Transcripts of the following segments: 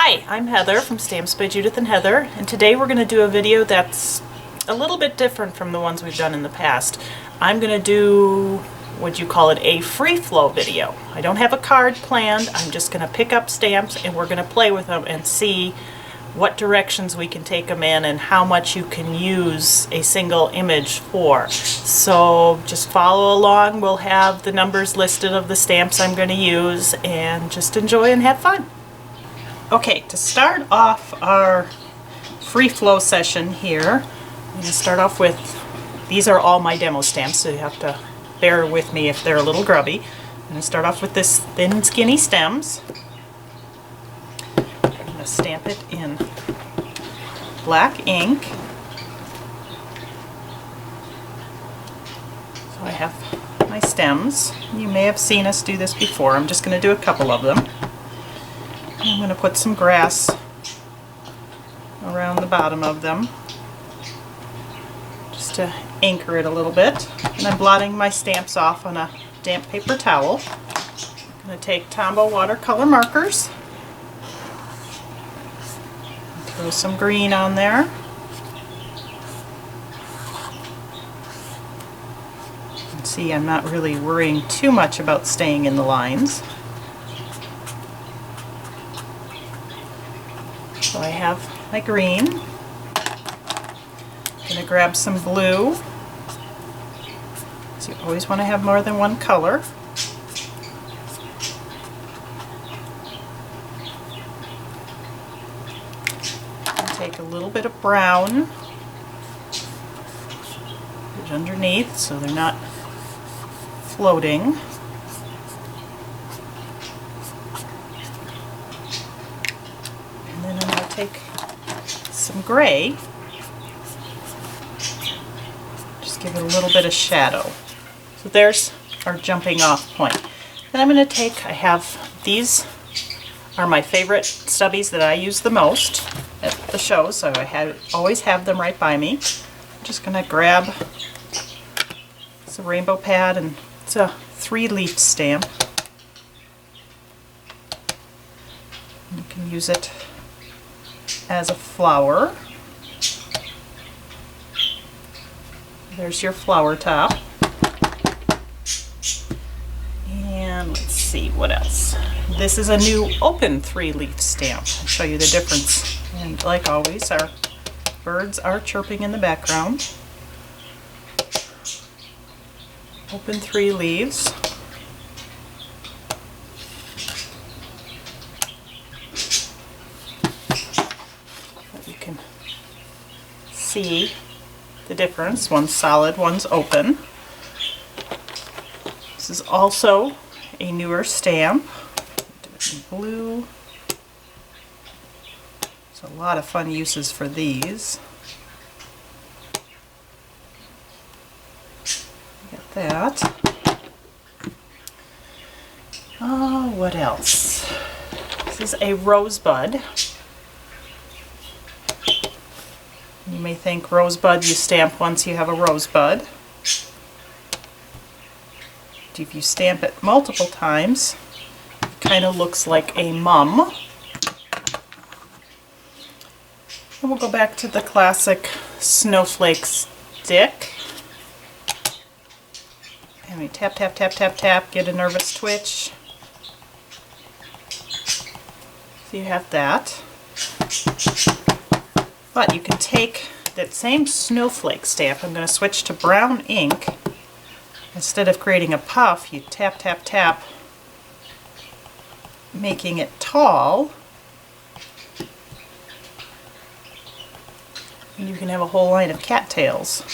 Hi, I'm Heather from Stamps by Judith and Heather, and today we're going to do a video that's a little bit different from the ones we've done in the past. I'm going to do, what you call it, a free flow video. I don't have a card planned, I'm just going to pick up stamps and we're going to play with them and see what directions we can take them in and how much you can use a single image for. So just follow along, we'll have the numbers listed of the stamps I'm going to use, and just enjoy and have fun. Okay, to start off our free flow session here, I'm going to start off with, these are all my demo stamps, so you have to bear with me if they're a little grubby. I'm going to start off with this thin skinny stems. I'm going to stamp it in black ink. So I have my stems. You may have seen us do this before. I'm just going to do a couple of them. I'm going to put some grass around the bottom of them just to anchor it a little bit. And I'm blotting my stamps off on a damp paper towel. I'm going to take Tombow watercolor markers, throw some green on there. And see, I'm not really worrying too much about staying in the lines. So I have my green. I'm going to grab some blue. So you always want to have more than one color. And take a little bit of brown, put it underneath so they're not floating. Take some gray, just give it a little bit of shadow. So there's our jumping off point. Then I'm going to take, I have, these are my favorite stubbies that I use the most at the show, so I always have them right by me. I'm just going to grab, it's a rainbow pad and it's a 3-leaf stamp. You can use it as a flower. There's your flower top. And let's see what else. This is a new open 3-leaf stamp. I'll show you the difference. And like always, our birds are chirping in the background. Open 3 leaves. See the difference. One's solid, one's open. This is also a newer stamp. Do it in blue. There's a lot of fun uses for these. Get that. Oh, what else? This is a Rose Bud. You may think Rosebud, you stamp once you have a rosebud. If you stamp it multiple times, it kind of looks like a mum. And we'll go back to the classic Snowflake stick. And we tap, tap, tap, tap, tap, get a nervous twitch. So you have that. But you can take that same snowflake stamp, I'm going to switch to brown ink. Instead of creating a puff, you tap, tap, tap, making it tall. And you can have a whole line of cattails.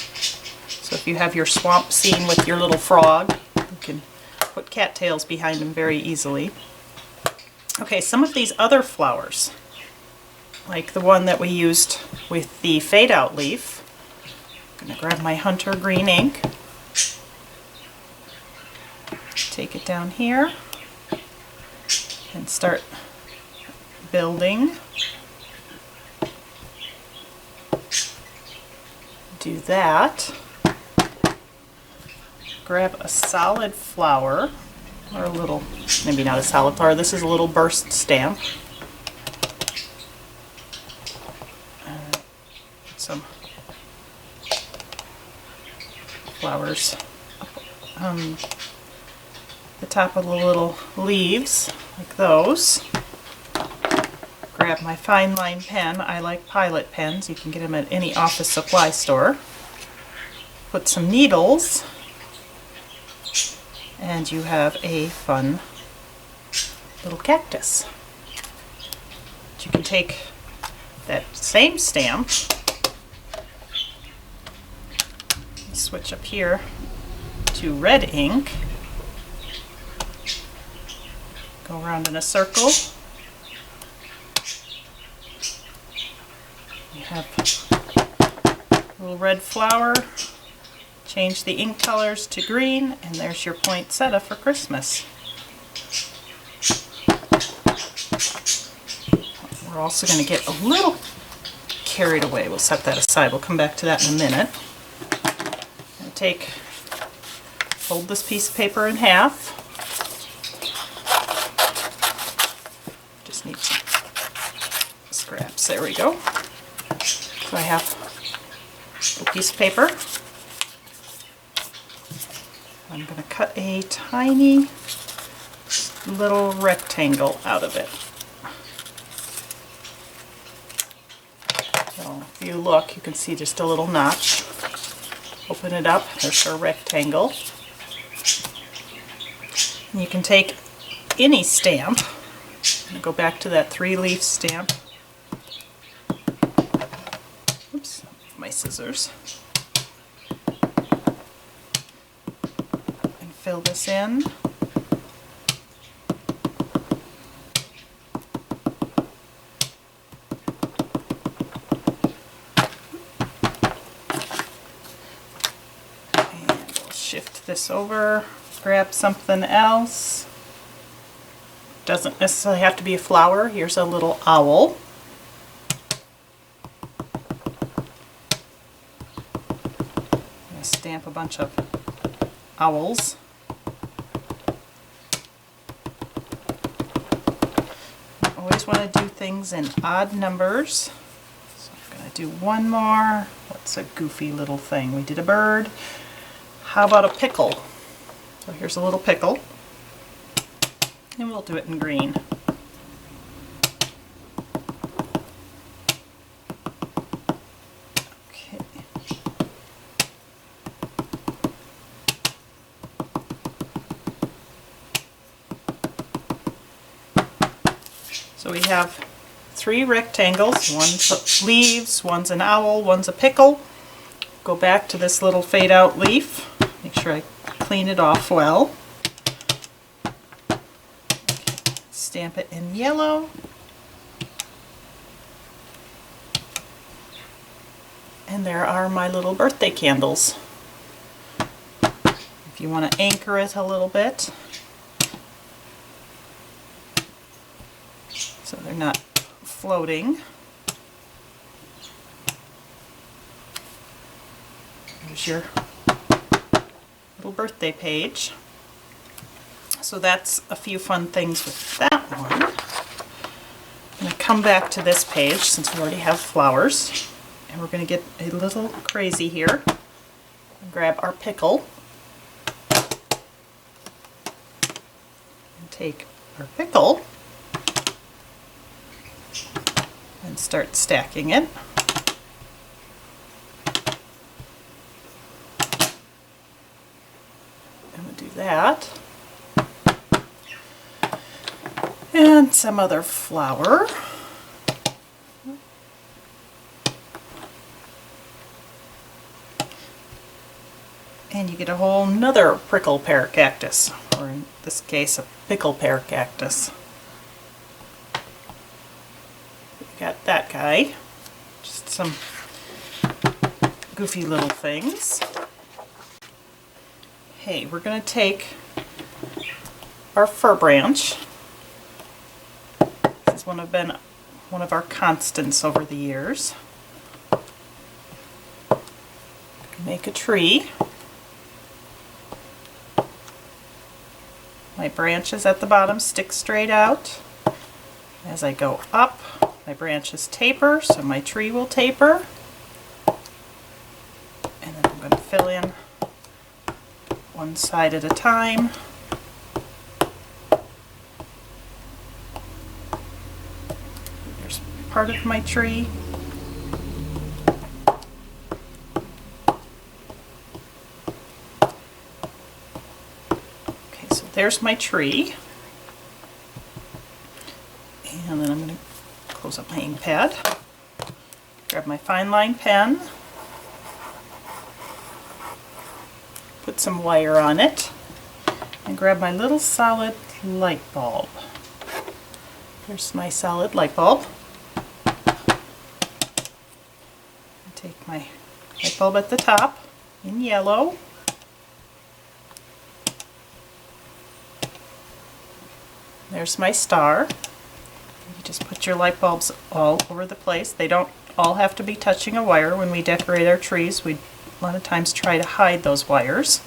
So if you have your swamp scene with your little frog, you can put cattails behind them very easily. Okay, some of these other flowers, like the one that we used with the fade out leaf. I'm going to grab my Hunter green ink, take it down here, and start building. Do that. Grab a solid flower, or a little, maybe not a solid flower, this is a little burst stamp. some flowers on the top of the little leaves, like those. Grab my fine line pen. I like Pilot pens. You can get them at any office supply store. Put some needles, and you have a fun little cactus. But you can take that same stamp, switch up here to red ink, go around in a circle. You have a little red flower, change the ink colors to green, and there's your poinsettia for Christmas. We're also going to get a little carried away. We'll set that aside. We'll come back to that in a minute. And fold this piece of paper in half. Just need some scraps. There we go. So I have a little piece of paper. I'm going to cut a tiny little rectangle out of it. So if you look, you can see just a little notch. Open it up, there's our rectangle. And you can take any stamp. I'm going to go back to that 3-leaf stamp. Oops, my scissors. And fill this in. Shift this over, grab something else. Doesn't necessarily have to be a flower. Here's a little owl. I'm going to stamp a bunch of owls. I always want to do things in odd numbers. So I'm going to do one more. What's a goofy little thing? We did a bird. How about a pickle? So here's a little pickle, and we'll do it in green. Okay. So we have 3 rectangles. One's leaves, one's an owl, one's a pickle. Go back to this little fade out leaf. Make sure I clean it off well. Stamp it in yellow. And there are my little birthday candles. If you want to anchor it a little bit, so they're not floating. There's your little birthday page. So that's a few fun things with that one. I'm going to come back to this page since we already have flowers, and we're going to get a little crazy here. Grab our pickle and take our pickle and start stacking it. That and some other flower. And you get a whole nother prickle pear cactus, or in this case a pickle pear cactus. We got that guy. Just some goofy little things. Okay, we're going to take our Fir Branch. This has been one of our constants over the years. Make a tree. My branches at the bottom stick straight out. As I go up, my branches taper, so my tree will taper. one side at a time. There's part of my tree. Okay, so there's my tree. And then I'm going to close up my ink pad. Grab my fine line pen. Put some wire on it. And grab my little solid light bulb. Here's my solid light bulb. Take my light bulb at the top in yellow. There's my star. You just put your light bulbs all over the place. They don't all have to be touching a wire. When we decorate our trees, we a lot of times try to hide those wires.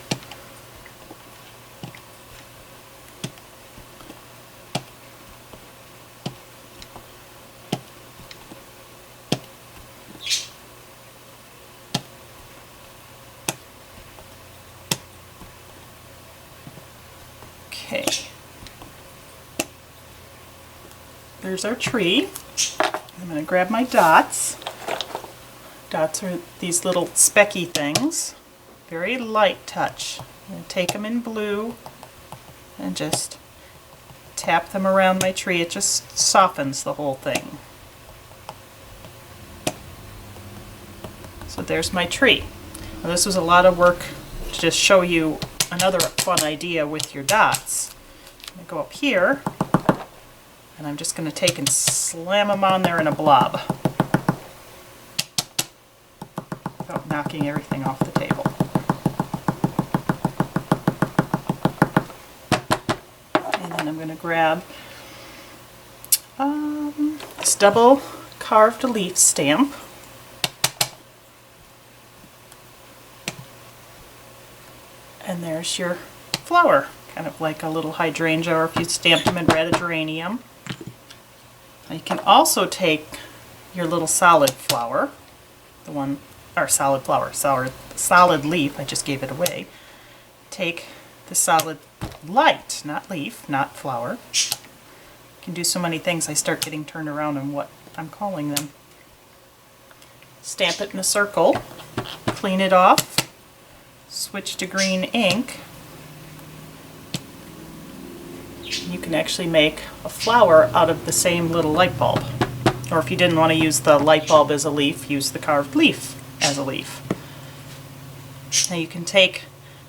Okay. There's our tree. I'm going to grab my dots. Dots are these little specky things. Very light touch. I'm going to take them in blue and just tap them around my tree. It just softens the whole thing. So there's my tree. Now, this was a lot of work to just show you another fun idea with your dots. I'm going to go up here and I'm just going to take and slam them on there in a blob without knocking everything off the table. And then I'm going to grab this double carved leaf stamp. And there's your flower, kind of like a little hydrangea, or if you stamped them in red, a geranium. Now you can also take your little solid flower, the one, or solid flower, solid leaf, I just gave it away. Take the solid light, not leaf, not flower. You can do so many things, I start getting turned around on what I'm calling them. Stamp it in a circle, clean it off. Switch to green ink. You can actually make a flower out of the same little light bulb. Or if you didn't want to use the light bulb as a leaf, use the carved leaf as a leaf. Now you can take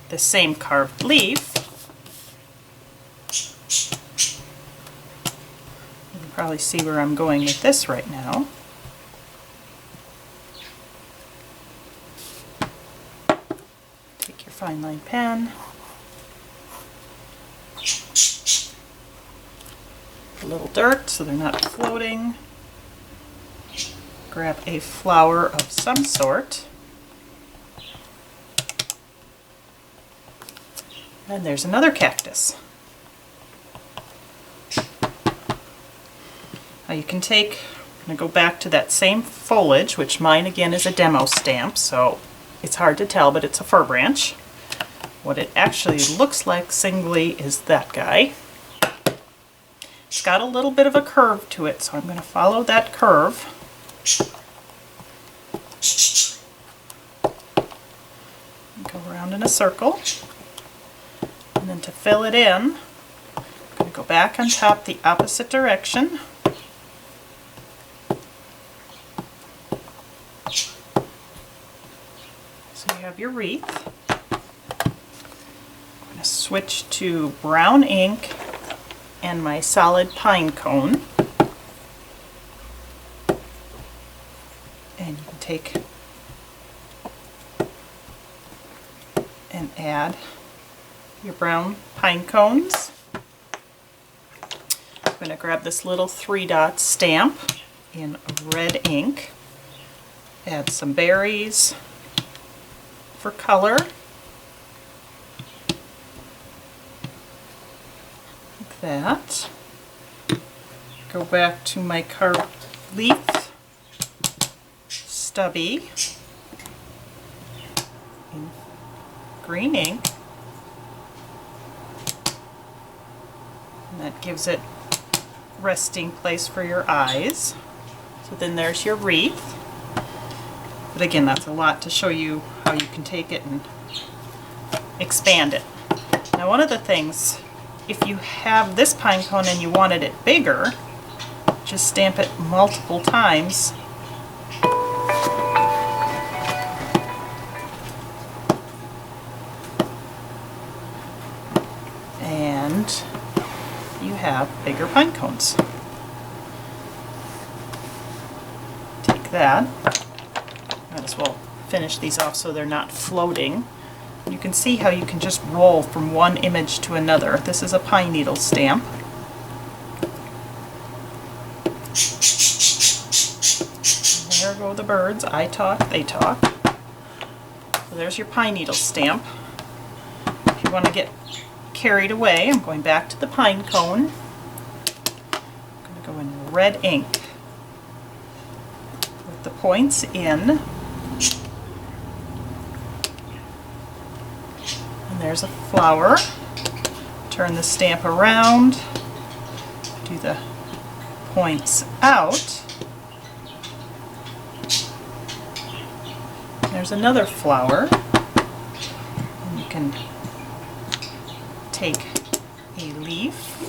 the same carved leaf. You can probably see where I'm going with this right now. Fine line pen, a little dirt so they're not floating. Grab a flower of some sort, and there's another cactus. Now you can take, I'm going to go back to that same foliage, which mine again is a demo stamp, so it's hard to tell, but it's a fir branch. What it actually looks like singly is that guy. It's got a little bit of a curve to it, so I'm going to follow that curve. Go around in a circle. And then to fill it in, I'm going to go back on top the opposite direction. So you have your wreath. Switch to brown ink and my solid pine cone, and you can take and add your brown pine cones. I'm going to grab this little 3-dot stamp in red ink, add some berries for color. That. Go back to my carved leaf stubby in green ink. And that gives it resting place for your eyes. So then there's your wreath. But again, that's a lot to show you how you can take it and expand it. Now one of the things, if you have this pine cone and you wanted it bigger, just stamp it multiple times. And you have bigger pine cones. Take that. Might as well finish these off so they're not floating. You can see how you can just roll from one image to another. This is a pine needle stamp. And there go the birds. I talk, they talk. So there's your pine needle stamp. If you want to get carried away, I'm going back to the pine cone. I'm going to go in red ink with the points in. There's a flower. Turn the stamp around, do the points out. There's another flower. And you can take a leaf,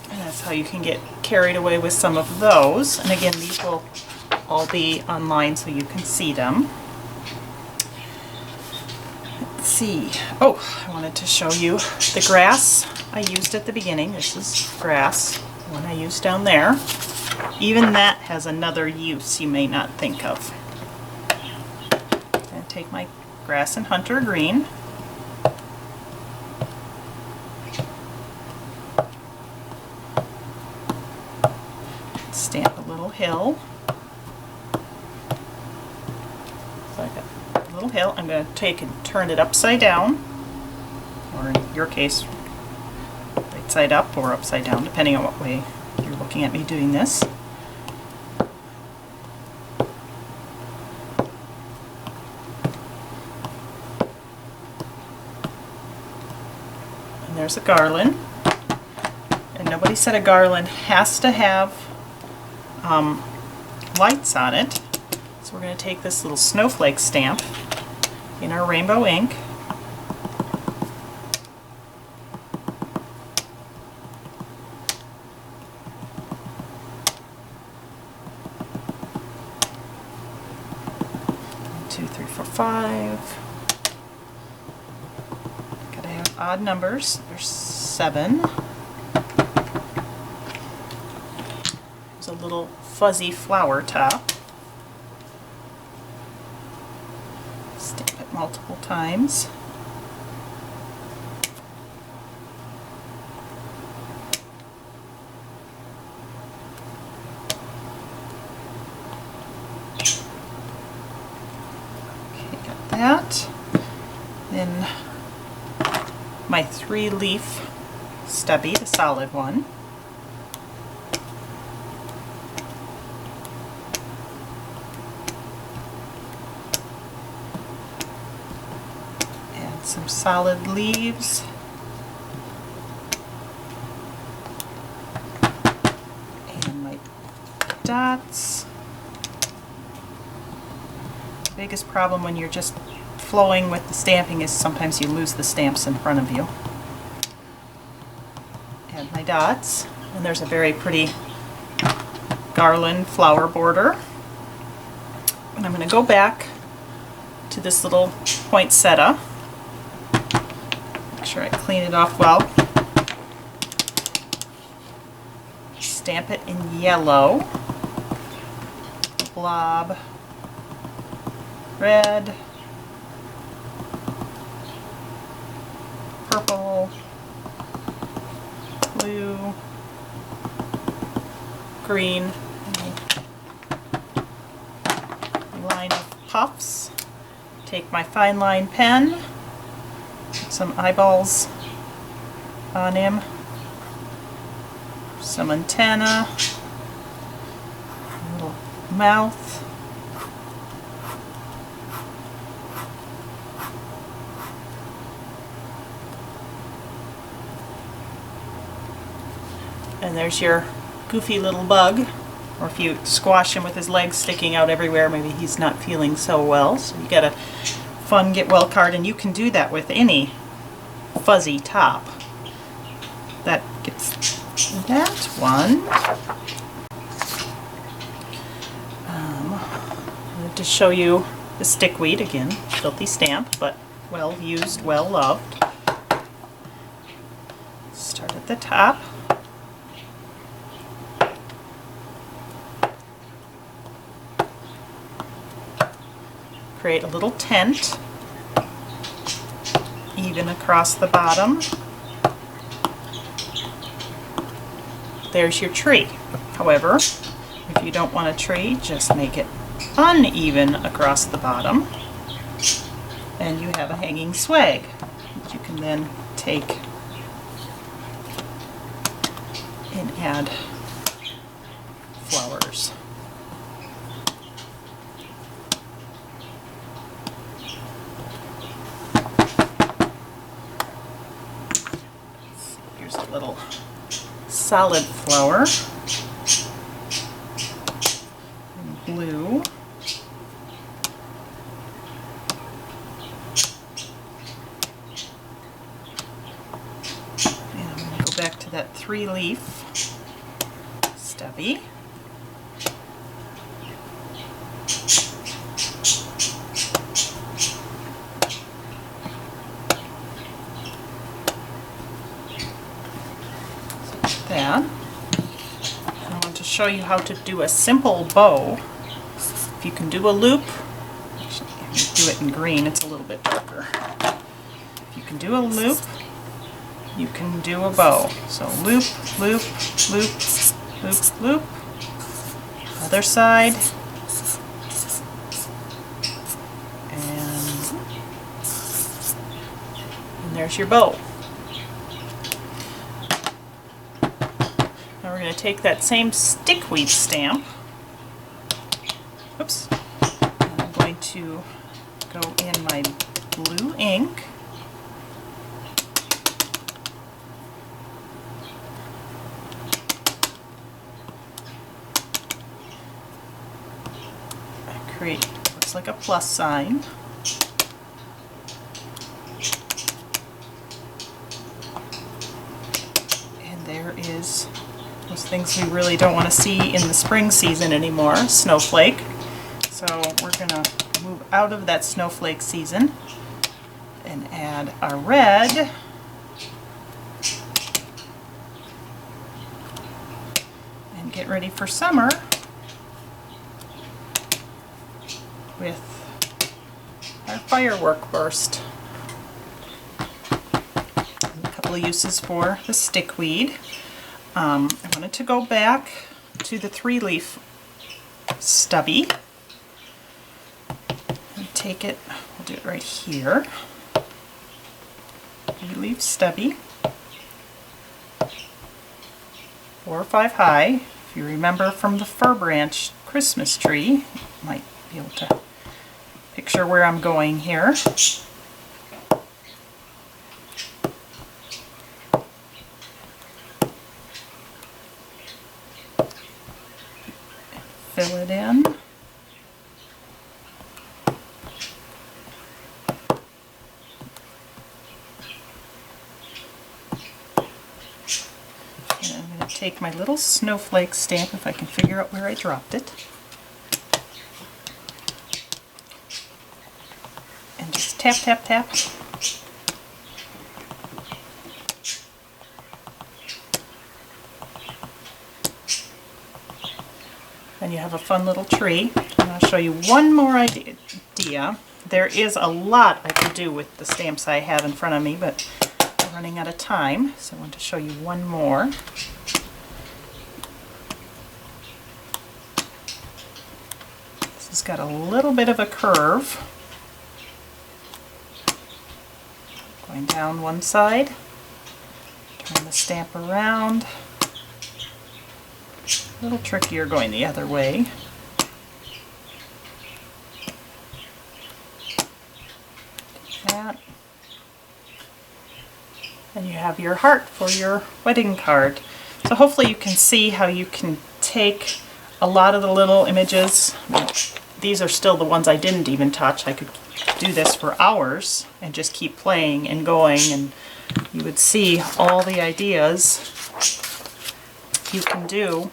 and that's how you can get carried away with some of those. And again, these will all be online so you can see them. Let's see. Oh, I wanted to show you the grass I used at the beginning. This is grass, the one I used down there. Even that has another use you may not think of. And take my grass and hunter green. Stamp a little hill. So I got a little hill. I'm going to take and turn it upside down, or in your case, right side up or upside down, depending on what way you're looking at me doing this. And there's a garland. And nobody said a garland has to have lights on it. So we're going to take this little snowflake stamp in our rainbow ink. One, two, three, four, five. Gotta have odd numbers. There's 7. There's a little fuzzy flower top. Stamp it multiple times. Okay, got that. Then my 3-leaf stubby, the solid one. Some solid leaves. And my dots. The biggest problem when you're just flowing with the stamping is sometimes you lose the stamps in front of you. And my dots. And there's a very pretty garland flower border. And I'm going to go back to this little poinsettia. Make sure I clean it off well. Stamp it in yellow, blob, red, purple, blue, green, line of puffs. Take my fine line pen, put some eyeballs on him, some antenna, a little mouth, And there's your goofy little bug. Or if you squash him with his legs sticking out everywhere, maybe he's not feeling so well. So you get a fun get well card, and you can do that with any fuzzy top. That gets that one. I wanted to show you the stickweed again, filthy stamp, but well used, well loved. Start at the top. Create a little tent, even across the bottom. There's your tree. However, if you don't want a tree, just make it uneven across the bottom, and you have a hanging swag that you can then take and add flowers. Here's a little solid flower in blue. And I'm going to go back to that 3-leaf stubby. That. I want to show you how to do a simple bow. If you can do a loop, actually, do it in green, it's a little bit darker. If you can do a loop, you can do a bow. So loop, loop, loop, loop, loop. Other side. And there's your bow. Now we're going to take that same stickweed stamp. Oops. And I'm going to go in my blue ink. Create what looks like a plus sign. And there is those things we really don't want to see in the spring season anymore, snowflake. So we're going to move out of that snowflake season and add our red. And get ready for summer with our firework burst. And a couple of uses for the stickweed. I wanted to go back to the 3-leaf stubby and take it, we'll do it right here. 3-leaf stubby, 4 or 5 high. If you remember from the Fir Branch Christmas tree, you might be able to picture where I'm going here. Fill it in. And I'm going to take my little snowflake stamp, if I can figure out where I dropped it. And just tap, tap, tap. And you have a fun little tree. And I'll show you one more idea. There is a lot I could do with the stamps I have in front of me, but I'm running out of time, so I want to show you one more. This has got a little bit of a curve. Going down one side, turn the stamp around. A little trickier going the other way. That. And you have your heart for your wedding card. So hopefully you can see how you can take a lot of the little images. These are still the ones I didn't even touch. I could do this for hours and just keep playing and going, and you would see all the ideas you can do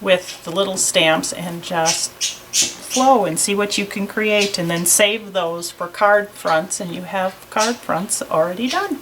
with the little stamps, and just flow and see what you can create, and then save those for card fronts, and you have card fronts already done.